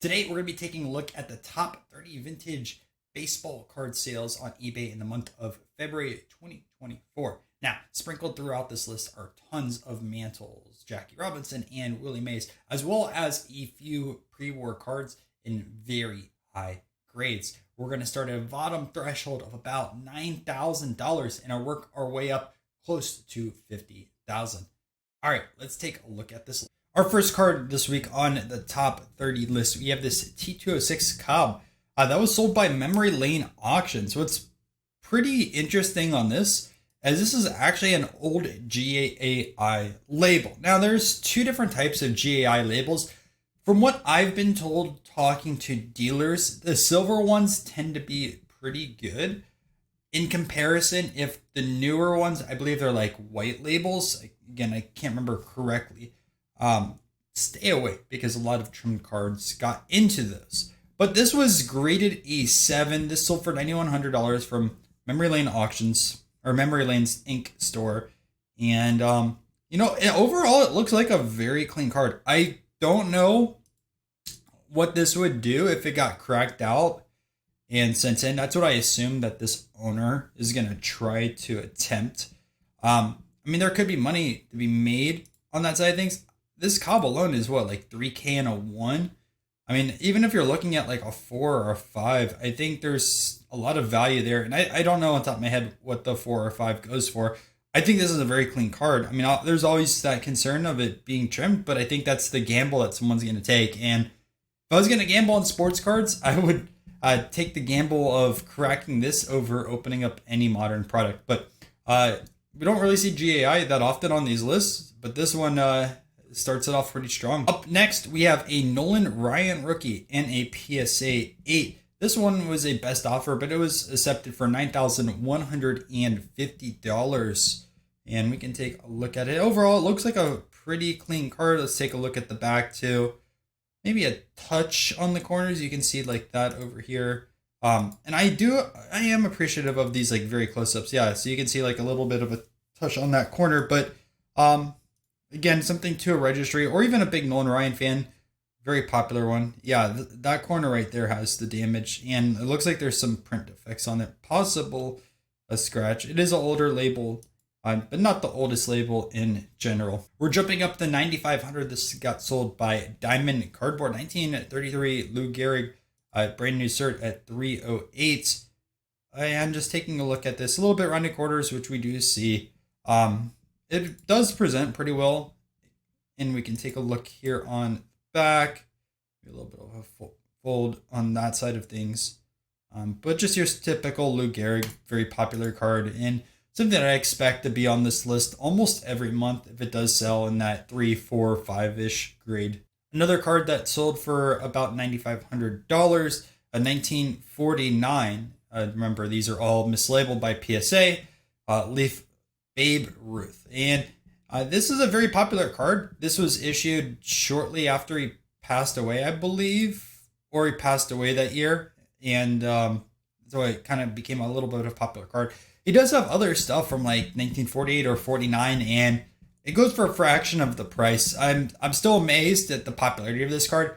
Today, we're going to be taking a look at the top 30 vintage baseball card sales on eBay in the month of February 2024. Now, sprinkled throughout this list are tons of Mantles, Jackie Robinson, and Willie Mays, as well as a few pre-war cards in very high grades. We're going to start at a bottom threshold of about $9,000 and work our way up close to $50,000. All right, let's take a look at this. Our first card this week on the top 30 list, we have this T206 Cobb. That was sold by Memory Lane Auction. So what's pretty interesting on this is this is actually an old GAI label. Now there's two different types of GAI labels. From what I've been told talking to dealers, the silver ones tend to be pretty good. In comparison, if the newer ones, I believe they're like white labels. Again, I can't remember correctly. Stay away because a lot of trim cards got into this. But this was graded a 7. This sold for $9,100 from Memory Lane Auctions or Memory Lane's Inc. store. And, overall, it looks like a very clean card. I don't know what this would do if it got cracked out and sent in. That's what I assume that this owner is going to try to attempt. There could be money to be made on that side of things. This Cobb alone is what, like 3K and a 1? Even if you're looking at like a 4 or a 5, I think there's a lot of value there. And I don't know on top of my head what the 4 or 5 goes for. I think this is a very clean card. There's always that concern of it being trimmed, but I think that's the gamble that someone's going to take. And if I was going to gamble on sports cards, I would take the gamble of cracking this over opening up any modern product. But we don't really see GAI that often on these lists, but this one starts it off pretty strong. Up next, we have a Nolan Ryan rookie and a PSA 8. This one was a best offer, but it was accepted for $9,150. And we can take a look at it. Overall, it looks like a pretty clean card. Let's take a look at the back too. Maybe a touch on the corners. You can see like that over here. And I am appreciative of these like very close-ups. Yeah, so you can see like a little bit of a touch on that corner, but again, something to a registry or even a big Nolan Ryan fan. Very popular one. Yeah, that corner right there has the damage, and it looks like there's some print defects on it. Possible a scratch. It is an older label, but not the oldest label in general. We're jumping up to 9,500. This got sold by Diamond Cardboard. 1933 Lou Gehrig, brand new cert at 308. I am just taking a look at this. A little bit rounded quarters, which we do see. It does present pretty well, and we can take a look here on the back. A little bit of a fold on that side of things, but just your typical Lou Gehrig, very popular card, and something that I expect to be on this list almost every month if it does sell in that 3, 4, 5-ish grade. Another card that sold for about $9,500, a 1949. Remember, these are all mislabeled by PSA. Leaf Babe Ruth. And this is a very popular card. This was issued shortly after he passed away, I believe, or he passed away that year. And so it kind of became a little bit of a popular card. He does have other stuff from like 1948 or 49, and it goes for a fraction of the price. I'm still amazed at the popularity of this card.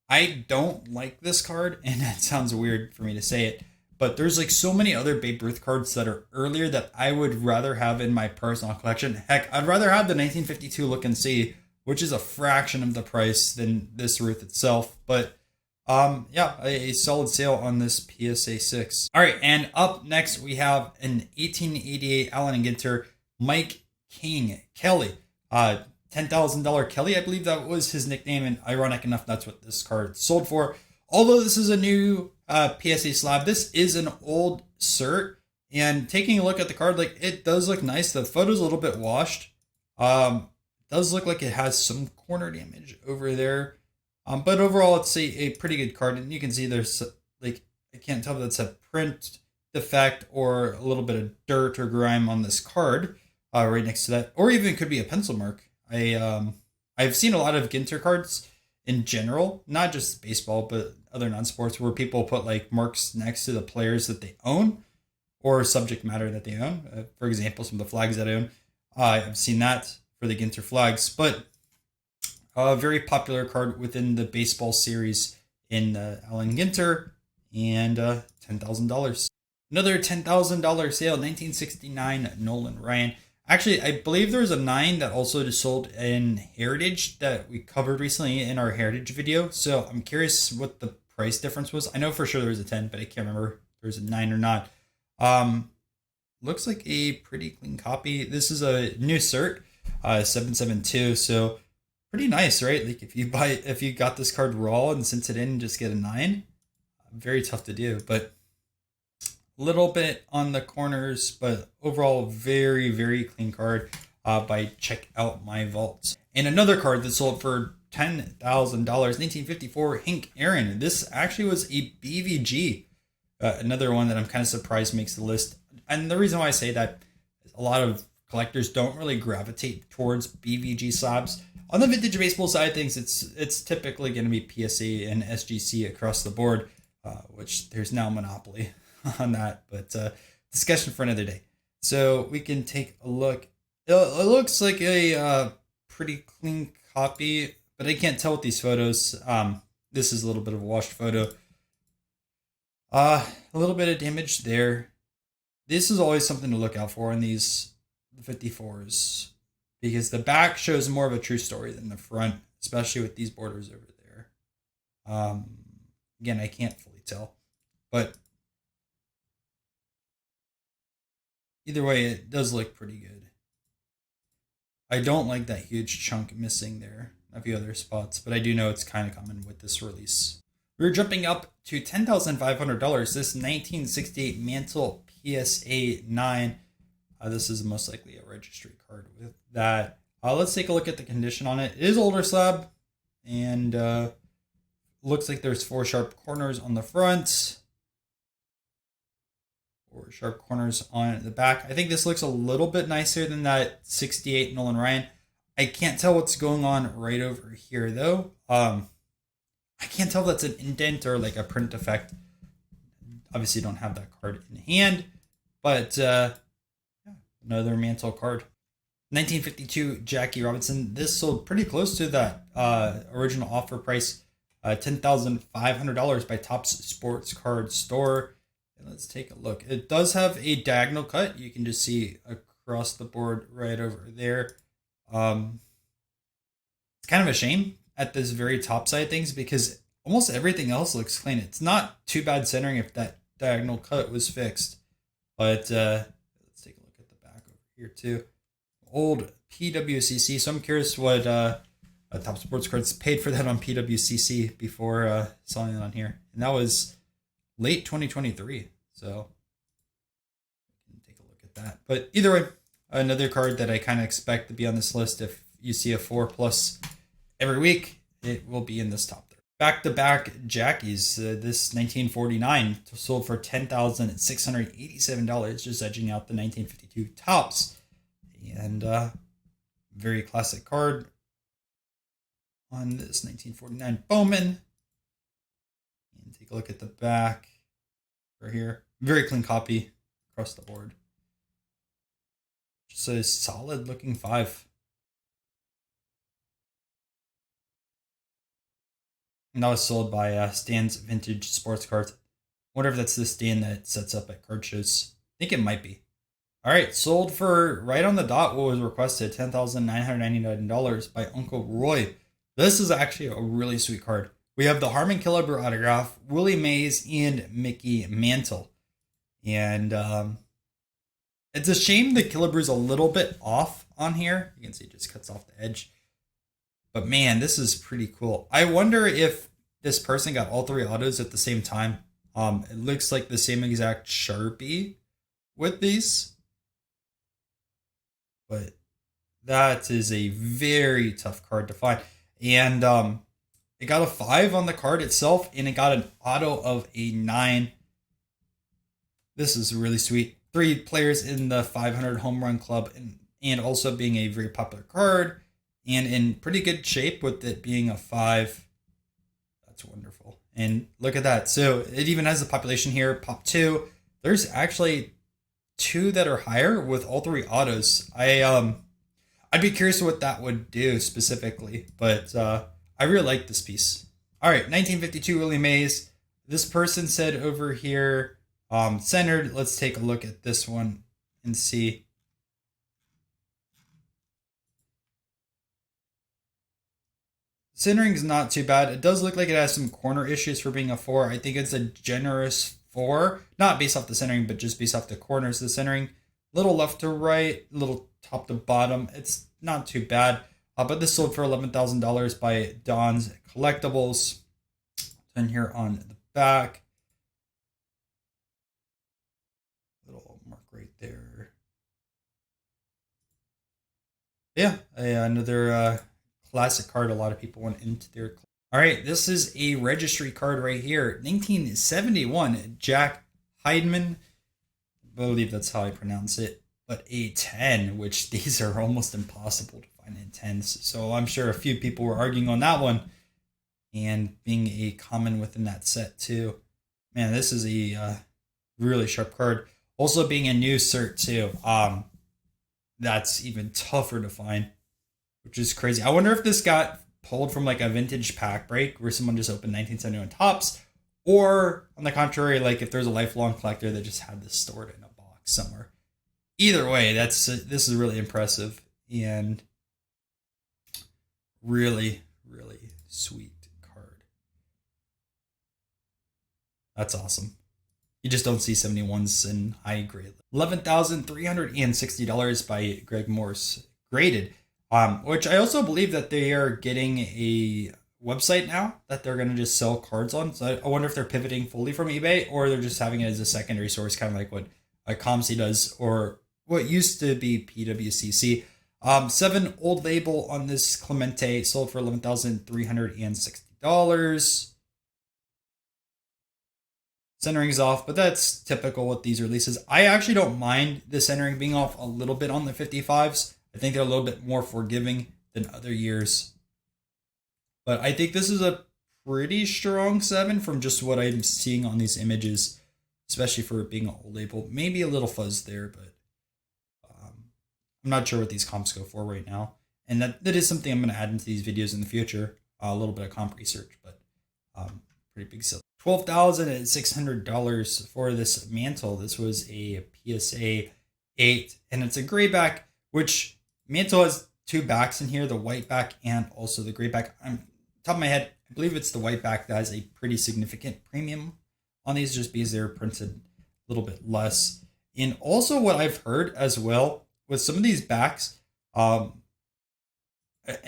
I don't like this card, and that sounds weird for me to say it, but there's like so many other Babe Ruth cards that are earlier that I would rather have in my personal collection. Heck, I'd rather have the 1952 Look and See, which is a fraction of the price than this Ruth itself. But a solid sale on this PSA 6. All right, and up next we have an 1888 Allen & Ginter Mike King Kelly. $10,000 Kelly, I believe that was his nickname, and ironic enough, that's what this card sold for. Although this is a new PSA slab, this is an old cert, and taking a look at the card, like, it does look nice. The photo's a little bit washed. Does look like it has some corner damage over there, but overall it's a pretty good card. And you can see there's like, I can't tell if that's a print defect or a little bit of dirt or grime on this card right next to that, or even could be a pencil mark. I've seen a lot of Ginter cards in general, not just baseball, but other non-sports, where people put like marks next to the players that they own or subject matter that they own. For example, some of the flags that I own, I've seen that for the Ginter flags, but a very popular card within the baseball series in Allen Ginter, and $10,000. Another $10,000 sale, 1969 Nolan Ryan. Actually, I believe there was a 9 that also just sold in Heritage that we covered recently in our Heritage video. So I'm curious what the price difference was. I know for sure there was a 10, but I can't remember if there was a 9 or not. Looks like a pretty clean copy. This is a new cert, 772. So pretty nice, right? Like if you got this card raw and sent it in and just get a 9, very tough to do, but little bit on the corners, but overall very, very clean card by Check Out My Vaults. And another card that sold for $10,000, 1954 Hank Aaron. This actually was a BVG. Another one that I'm kind of surprised makes the list. And the reason why I say that is a lot of collectors don't really gravitate towards BVG slabs. On the vintage baseball side of things, it's typically going to be PSA and SGC across the board, which there's now a monopoly on that, but discussion for another day. So we can take a look. It looks like a pretty clean copy, but I can't tell with these photos. This is a little bit of a washed photo. A little bit of damage there. This is always something to look out for in these 54s, because the back shows more of a true story than the front, especially with these borders over there. Again, I can't fully tell, but either way, it does look pretty good. I don't like that huge chunk missing there, a few other spots, but I do know it's kind of common with this release. We're jumping up to $10,500. This 1968 Mantle PSA 9. This is most likely a registry card with that. Let's take a look at the condition on it. It is older slab, and looks like there's 4 sharp corners on the front. 4 sharp corners on the back. I think this looks a little bit nicer than that 68 Nolan Ryan. I can't tell what's going on right over here though. I can't tell if that's an indent or like a print effect. Obviously don't have that card in hand, but another Mantle card. 1952 Jackie Robinson. This sold pretty close to that original offer price, $10,500 by Topps Sports Card Store. Let's take a look. It does have a diagonal cut. You can just see across the board right over there. It's kind of a shame at this very top side of things because almost everything else looks clean. It's not too bad centering if that diagonal cut was fixed. But let's take a look at the back over here too. Old PWCC. So I'm curious what Topps Sports Cards paid for that on PWCC before selling it on here. And that was late 2023, so we can take a look at that. But either way, another card that I kind of expect to be on this list. If you see a 4+ every week, it will be in this top 3. Back-to-back Jackies. This 1949 sold for $10,687, just edging out the 1952 Topps. And very classic card on this 1949 Bowman. And take a look at the back right here. Very clean copy across the board. Just a solid looking 5. And that was sold by Stan's Vintage Sports Cards. Wonder if that's the stand that sets up at card shows. I think it might be. All right, sold for right on the dot what was requested, $10,999 by Uncle Roy. This is actually a really sweet card. We have the Harmon Killebrew autograph, Willie Mays, and Mickey Mantle. And it's a shame the Killebrew's a little bit off on here. You can see it just cuts off the edge. But man, this is pretty cool. I wonder if this person got all 3 autos at the same time. It looks like the same exact Sharpie with these. But that is a very tough card to find. And it got a 5 on the card itself, and it got an auto of a 9. This is really sweet. 3 players in the 500 home run club, and also being a very popular card, and in pretty good shape with it being a 5. That's wonderful. And look at that. So it even has the population here, pop 2. There's actually 2 that are higher with all 3 autos. I'd be curious what that would do specifically, but I really like this piece. All right, 1952 Willie Mays. This person said over here, centered. Let's take a look at this one and see. Centering's not too bad. It does look like it has some corner issues for being a 4. I think it's a generous 4. Not based off the centering, but just based off the corners of the centering. Little left to right, little top to bottom. It's not too bad. But this sold for $11,000 by Don's Collectibles. And here on the back. Little mark right there. Yeah, another classic card a lot of people want into their. All right, this is a registry card right here. 1971, Jack Heidman. I believe that's how I pronounce it. But a 10, which these are almost impossible to find in 10s. So I'm sure a few people were arguing on that one. And being a common within that set too. Man, this is a really sharp card. Also being a new cert too. That's even tougher to find, which is crazy. I wonder if this got pulled from like a vintage pack break where someone just opened 1971 tops, or on the contrary, like if there's a lifelong collector that just had this stored in a box somewhere. Either way, this is really impressive and really, really sweet card. That's awesome. You just don't see 71s in high grade. $11,360 by Greg Morse graded. Which I also believe that they are getting a website now that they're going to just sell cards on. So I wonder if they're pivoting fully from eBay or they're just having it as a secondary source, kind of like what ComC does or what used to be PWCC. 7 old label on this Clemente sold for $11,360. Centering's off, but that's typical with these releases. I actually don't mind the centering being off a little bit on the 55s. I think they're a little bit more forgiving than other years. But I think this is a pretty strong 7 from just what I'm seeing on these images, especially for it being an old label. Maybe a little fuzz there, but I'm not sure what these comps go for right now. And that is something I'm going to add into these videos in the future. A little bit of comp research, but pretty big sale. $12,600 for this mantle. This was a PSA 8, and it's a gray back, which mantle has 2 backs in here, the white back and also the gray back. I'm top of my head, I believe it's the white back that has a pretty significant premium on these just because they're printed a little bit less. And also what I've heard as well with some of these backs, and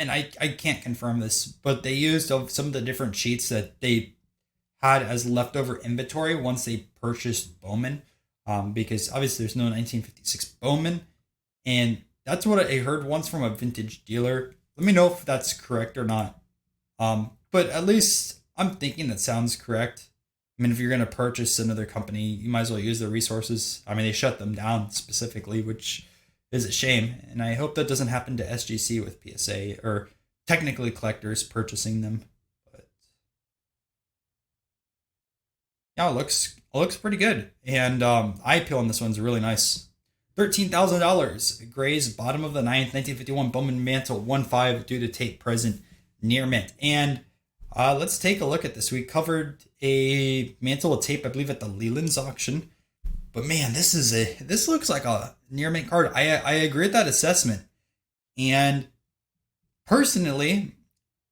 I can't confirm this, but they used some of the different sheets that they had as leftover inventory once they purchased Bowman, because obviously there's no 1956 Bowman, and that's what I heard once from a vintage dealer. Let me know if that's correct or not. But at least I'm thinking that sounds correct. I mean, if you're going to purchase another company, you might as well use their resources. I mean, they shut them down specifically, which is a shame, and I hope that doesn't happen to SGC with PSA or technically collectors purchasing them. Yeah, it looks pretty good. And eye appeal on this one's really nice. $13,000. Gray's bottom of the 9th, 1951 Bowman Mantle 1-5 due to tape present near mint. And let's take a look at this. We covered a mantle of tape, I believe, at the Leland's auction. But man, this looks like a near mint card. I agree with that assessment. And personally,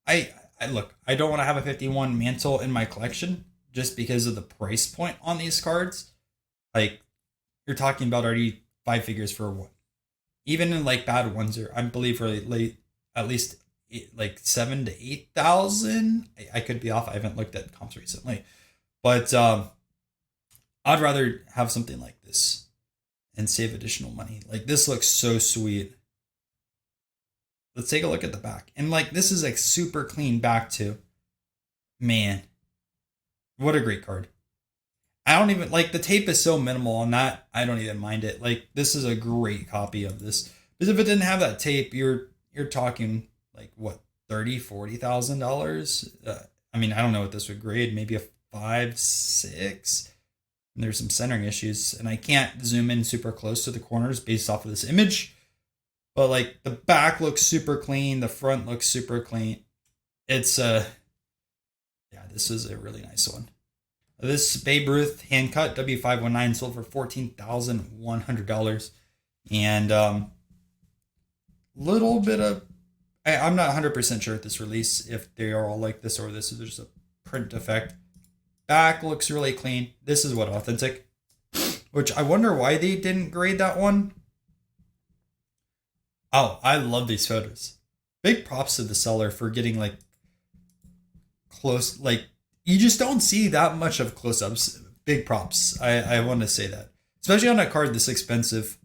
I look, I don't want to have a 51 mantle in my collection just because of the price point on these cards. Like, you're talking about already 5 figures for one. Even in like bad ones, I believe for late, at least like 7,000 to 8,000. I could be off. I haven't looked at comps recently, but I'd rather have something like this and save additional money. Like, this looks so sweet. Let's take a look at the back, and like this is like super clean back too. Man, what a great card. I don't even like the tape is so minimal on that. I don't even mind it. Like, this is a great copy of this. Because if it didn't have that tape, you're talking like what, $30,000-$40,000. I mean, I don't know what this would grade. Maybe a 5, 6. And there's some centering issues, and I can't zoom in super close to the corners based off of this image. But like the back looks super clean. The front looks super clean. It's yeah, this is a really nice one. This Babe Ruth hand cut W519 sold for $14,100. And little bit of, I'm not 100% sure at this release if they are all like this or this is just a print effect. Back looks really clean. This is what, authentic, which I wonder why they didn't grade that one. Oh, I love these photos. Big props to the seller for getting like close, like you just don't see that much of close-ups. Big props. I want to say that, especially on a card this expensive.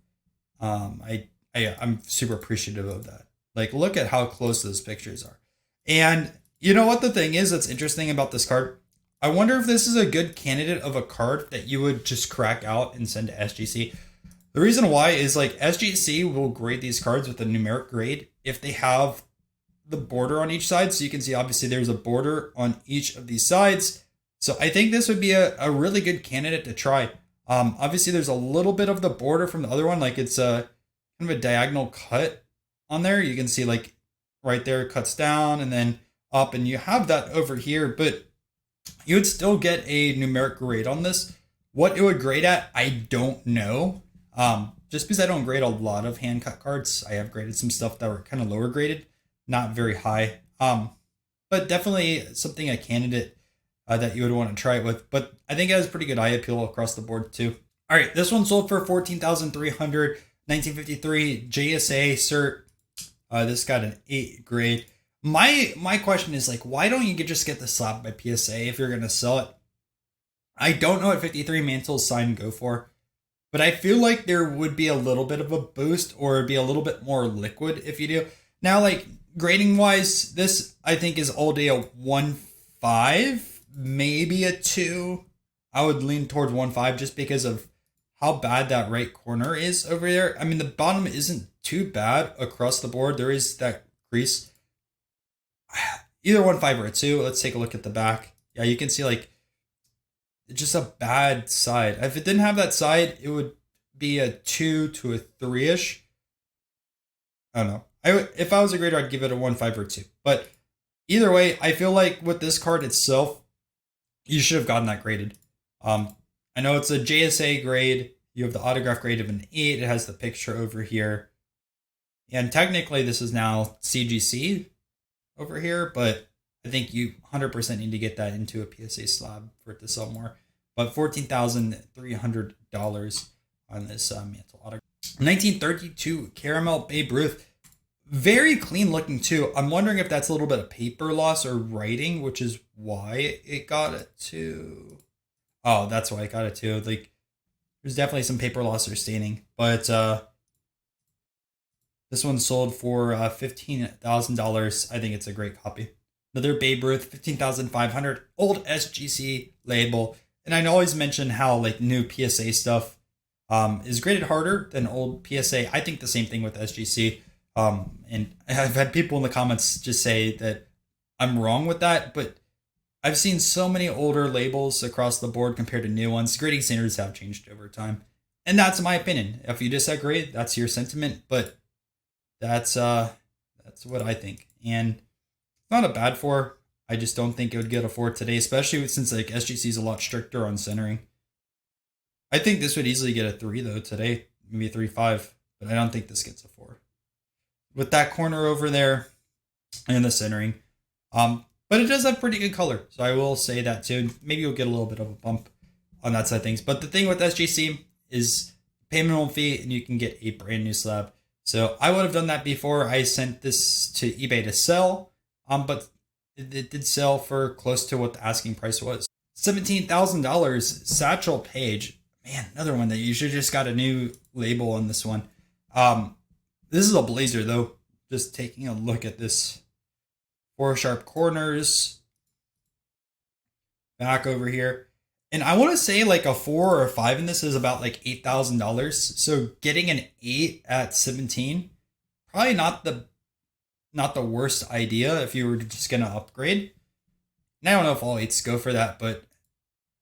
I'm super appreciative of that. Like, look at how close those pictures are. And you know what the thing is that's interesting about this card? I wonder if this is a good candidate of a card that you would just crack out and send to SGC. The reason why is like SGC will grade these cards with a numeric grade if they have the border on each side. So you can see obviously there's a border on each of these sides. So I think this would be a really good candidate to try. Obviously there's a little bit of the border from the other one. Like it's a kind of a diagonal cut on there. You can see like right there it cuts down and then up, and you have that over here, but you would still get a numeric grade on this. What it would grade at, I don't know. Just because I don't grade a lot of hand cut cards. I have graded some stuff that were kind of lower graded, not very high. But definitely something a candidate that you would want to try it with. But I think it has pretty good eye appeal across the board too. All right, this one sold for $14,300, 1953 JSA cert. This got an 8 grade. My question is like, why don't you just get the slab by PSA if you're gonna sell it? I don't know what 53 mantles sign go for, but I feel like there would be a little bit of a boost or it'd be a little bit more liquid if you do. Now, like grading wise, this I think is all day a 1.5, maybe a 2. I would lean towards 1.5 just because of how bad that right corner is over there. I mean, the bottom isn't too bad across the board. There is that crease. Either 1.5 or a 2. Let's take a look at the back. Yeah, you can see like it's just a bad side. If it didn't have that side, it would be a 2 to a 3-ish. I don't know. If I was a grader, I'd give it a 1.5 or 2. But either way, I feel like with this card itself, you should have gotten that graded. I know it's a JSA grade. You have the autograph grade of an 8. It has the picture over here. And technically, this is now CGC over here, but I think you 100% need to get that into a PSA slab for it to sell more. But $14,300 on this mantle autograph. 1932 Caramel Babe Ruth. Very clean looking too. I'm wondering if that's a little bit of paper loss or writing, which is why it got it to. Oh, that's why I got it too. Like, there's definitely some paper loss or staining, but this one sold for $15,000. I think it's a great copy. Another Babe Ruth, $15,500, old SGC label. And I always mention how like new PSA stuff is graded harder than old PSA. I think the same thing with SGC. And I've had people in the comments just say that I'm wrong with that, but I've seen so many older labels across the board compared to new ones. Grading standards have changed over time. And that's my opinion. If you disagree, that's your sentiment, but that's what I think. And it's not a bad 4. I just don't think it would get a 4 today, especially since like SGC is a lot stricter on centering. I think this would easily get a 3 though today, maybe a 3.5, but I don't think this gets a 4. With that corner over there and the centering. But it does have pretty good color. So I will say that too. Maybe you'll get a little bit of a bump on that side of things. But the thing with SGC is pay minimum fee and you can get a brand new slab. So I would have done that before I sent this to eBay to sell. But it did sell for close to what the asking price was. $17,000 Satchel Page. Man, another one that you should just got a new label on this one. This is a blazer though. Just taking a look at this. 4 sharp corners. Back over here. And I want to say like a 4 or a 5 in this is about like $8,000. So getting an 8 at 17, probably not the worst idea if you were just going to upgrade. And I don't know if all 8s go for that, but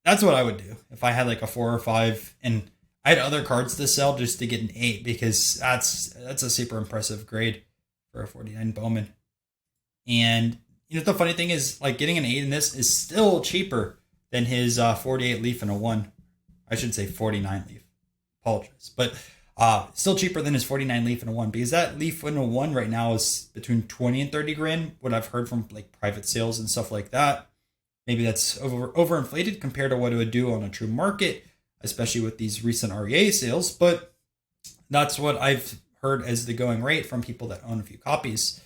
that's what I would do if I had like a 4 or 5 and I had other cards to sell just to get an 8, because that's a super impressive grade for a 49 Bowman. And you know, the funny thing is, like, getting an 8 in this is still cheaper than his 48 leaf and a 1. I should say 49 leaf. Apologize. But still cheaper than his 49 leaf and a 1, because that leaf and a 1 right now is between 20 and 30 grand. What I've heard from like private sales and stuff like that. Maybe that's overinflated compared to what it would do on a true market, especially with these recent REA sales. But that's what I've heard as the going rate from people that own a few copies.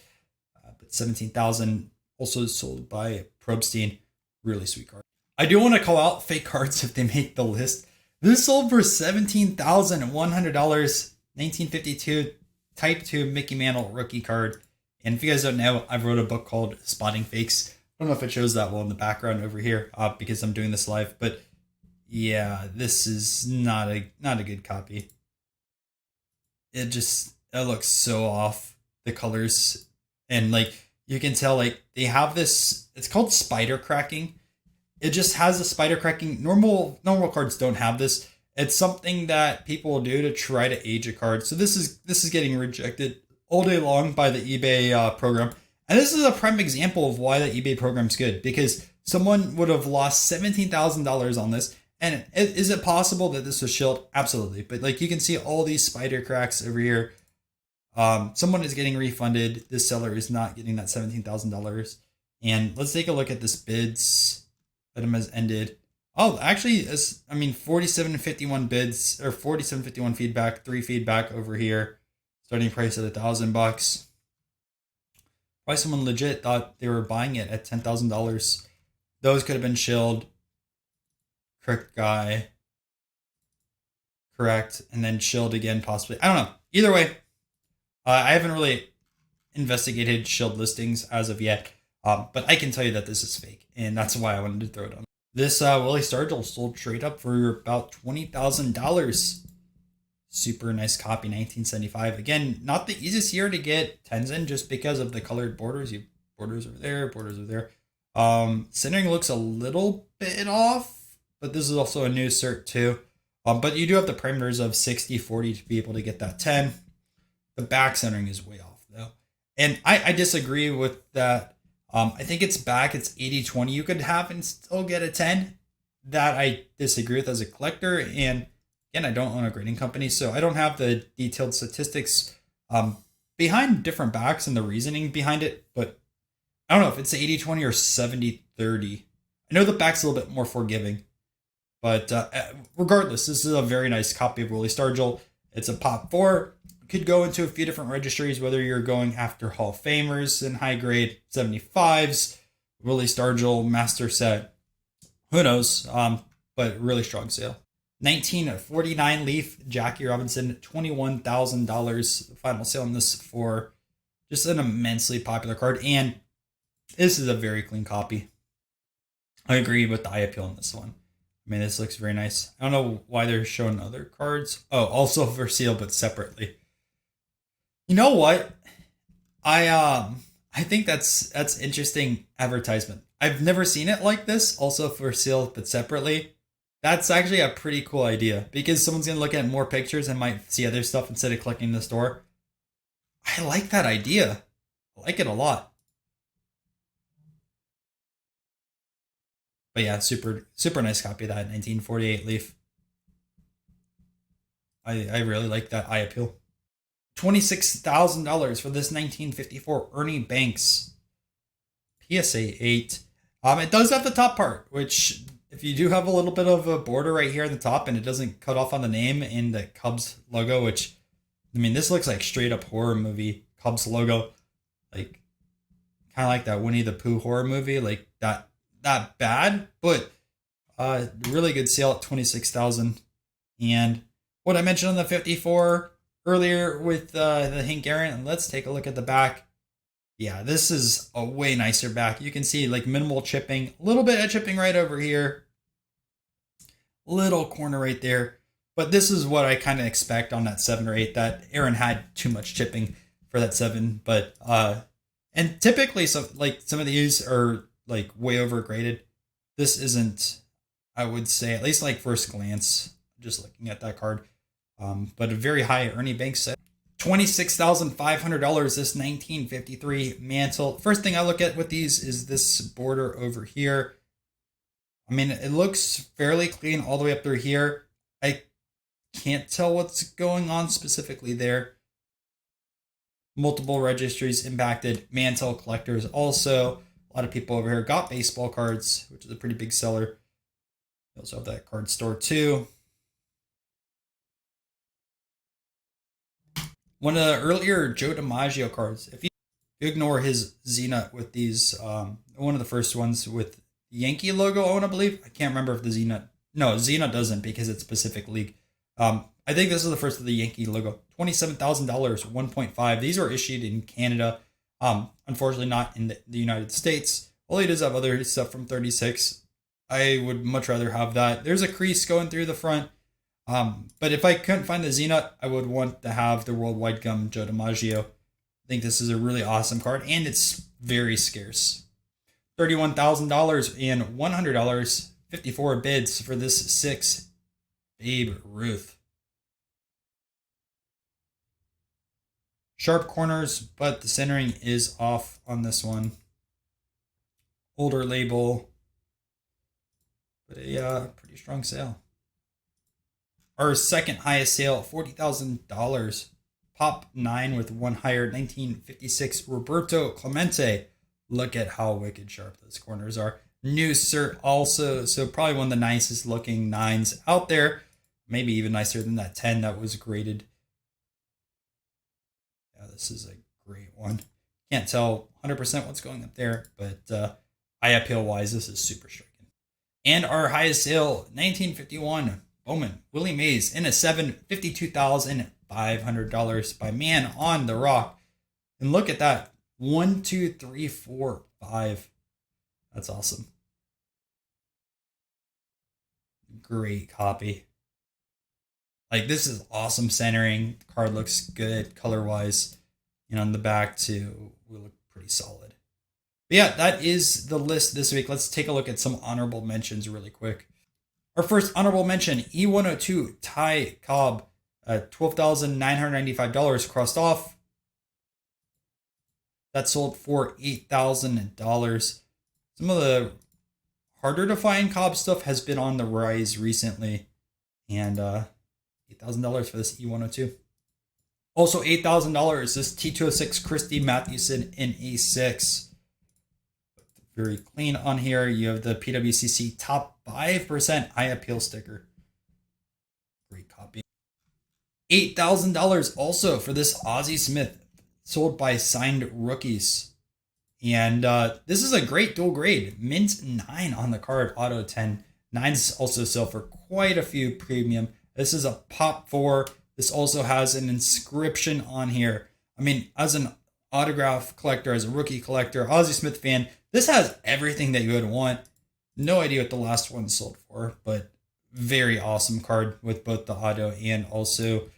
But 17,000 also sold by Probstein. Really sweet card. I do want to call out fake cards if they make the list. This sold for $17,100. 1952 Type 2 Mickey Mantle rookie card. And if you guys don't know, I've wrote a book called Spotting Fakes. I don't know if it shows that well in the background over here because I'm doing this live. But yeah, this is not a good copy. It looks so off. The colors. And like you can tell, like they have this, it's called spider cracking. It just has a spider cracking. Normal cards don't have this. It's something that people will do to try to age a card. So this is getting rejected all day long by the eBay program. And this is a prime example of why the eBay program's good, because someone would have lost $17,000 on this. And is it possible that this was shilled? Absolutely. But like you can see all these spider cracks over here. Someone is getting refunded. This seller is not getting that $17,000. And let's take a look at this bids. Item has ended. Oh, actually, 47.51 bids, or 47.51 feedback, 3 feedback over here. Starting price at $1,000. Probably someone legit thought they were buying it at $10,000. Those could have been shilled. Correct guy. Correct. And then shilled again, possibly. I don't know. Either way, I haven't really investigated shilled listings as of yet. But I can tell you that this is fake, and that's why I wanted to throw it on. This Willie Stargell sold straight up for about $20,000. Super nice copy, 1975. Again, not the easiest year to get 10s in just because of the colored borders. You borders over there, borders over there. Centering looks a little bit off, but this is also a new cert too. But you do have the parameters of 60-40 to be able to get that 10. The back centering is way off though. And I disagree with that. I think it's back. It's 80-20 you could have and still get a 10. That I disagree with as a collector. And again, I don't own a grading company, so I don't have the detailed statistics behind different backs and the reasoning behind it. But I don't know if it's 80-20 or 70-30. I know the back's a little bit more forgiving. But regardless, this is a very nice copy of Willie Stargell. It's a Pop 4. Could go into a few different registries, whether you're going after Hall of Famers and high grade 75s, Willie Stargell master set, who knows, but really strong sale. 1949 Leaf Jackie Robinson, $21,000 final sale on this for just an immensely popular card, and this is a very clean copy. I agree with the eye appeal on this one. I mean, this looks very nice. I don't know why they're showing other cards. Oh, also for sale, but separately. You know what? I think that's interesting advertisement. I've never seen it like this. Also for sale, but separately. That's actually a pretty cool idea because someone's gonna look at more pictures and might see other stuff instead of clicking the store. I like that idea. I like it a lot. But yeah, super nice copy of that 1948 Leaf. I really like that eye appeal. $26,000 for this 1954 Ernie Banks PSA 8. It does have the top part, which if you do have a little bit of a border right here at the top and it doesn't cut off on the name and the Cubs logo, which, I mean, this looks like straight up horror movie Cubs logo. Like, kind of like that Winnie the Pooh horror movie, like that bad, but really good sale at $26,000. And what I mentioned on the 54 earlier with the Hank Aaron, and let's take a look at the back. Yeah, this is a way nicer back. You can see like minimal chipping, a little bit of chipping right over here, little corner right there. But this is what I kind of expect on that 7 or 8. That Aaron had too much chipping for that 7, but and typically some of these are like way overgraded. This isn't, I would say, at least like first glance, just looking at that card. But a very high Ernie Banks set. $26,500, this 1953 mantle. First thing I look at with these is this border over here. I mean, it looks fairly clean all the way up through here. I can't tell what's going on specifically there. Multiple registries impacted. Mantle collectors also. A lot of people over here got baseball cards, which is a pretty big seller. We also have that card store too. One of the earlier Joe DiMaggio cards. If you ignore his Z-Nut with these, one of the first ones with Yankee logo, I want to believe. I can't remember if the Z-Nut. No, Z-Nut doesn't because it's Pacific League. I think this is the first of the Yankee logo. $27,000, 1.5. These were issued in Canada. Unfortunately, not in the United States. Well, it does have other stuff from 36. I would much rather have that. There's a crease going through the front. But if I couldn't find the Z-Nut, I would want to have the Worldwide Gum Joe DiMaggio. I think this is a really awesome card, and it's very scarce. $31,000 and $100. 54 bids for this 6 Babe Ruth. Sharp corners, but the centering is off on this one. Older label, but a pretty strong sale. Our second highest sale, $40,000. Pop 9 with one higher, 1956 Roberto Clemente. Look at how wicked sharp those corners are. New cert also, so probably one of the nicest looking 9s out there. Maybe even nicer than that 10 that was graded. Yeah, this is a great one. Can't tell 100% what's going up there, but eye appeal wise, this is super striking. And our highest sale, 1951 Bowman Willie Mays in a 7, $52,500 by Man on the Rock. And look at that. 1, 2, 3, 4, 5. That's awesome. Great copy. Like, this is awesome centering. The card looks good color wise. And on the back too, we look pretty solid. But yeah, that is the list this week. Let's take a look at some honorable mentions really quick. Our first honorable mention, E102 Ty Cobb, $12,995 crossed off. That sold for $8,000. Some of the harder to find Cobb stuff has been on the rise recently. And $8,000 for this E102. Also $8,000, this T206 Christy Mathewson in A6. Very clean on here. You have the PWCC top 5% eye appeal sticker. Great copy. $8,000 also for this Ozzie Smith, sold by Signed Rookies. And this is a great dual grade. Mint 9 on the card, auto 10. 9s also sell for quite a few premium. This is a pop 4. This also has an inscription on here. I mean, as an autograph collector, as a rookie collector, Ozzie Smith fan, this has everything that you would want. No idea what the last one sold for, but very awesome card with both the auto and also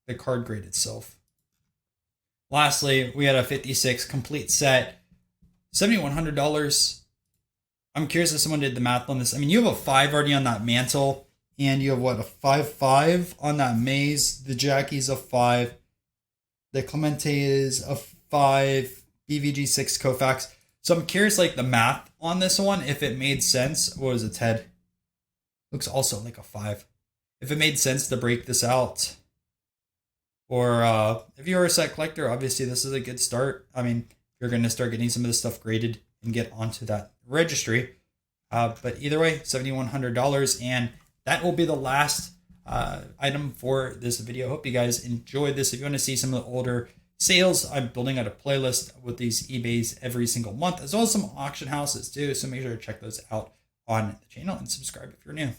the card grade itself. Lastly, we had a 56 complete set, $7,100. I'm curious if someone did the math on this. I mean, you have a 5 already on that mantle, and you have what, a 5/5 on that maze. The Jackie's a 5. The Clemente is a 5. BVG 6 Koufax. So I'm curious, like, the math on this one, if it made sense. What was it, Ted? Looks also like a 5. If it made sense to break this out. Or if you're a set collector, obviously this is a good start. I mean, you're going to start getting some of this stuff graded and get onto that registry. But either way, $7,100. And that will be the last item for this video. Hope you guys enjoyed this. If you want to see some of the older sales, I'm building out a playlist with these eBays every single month, as well as some auction houses too. So make sure to check those out on the channel and subscribe if you're new.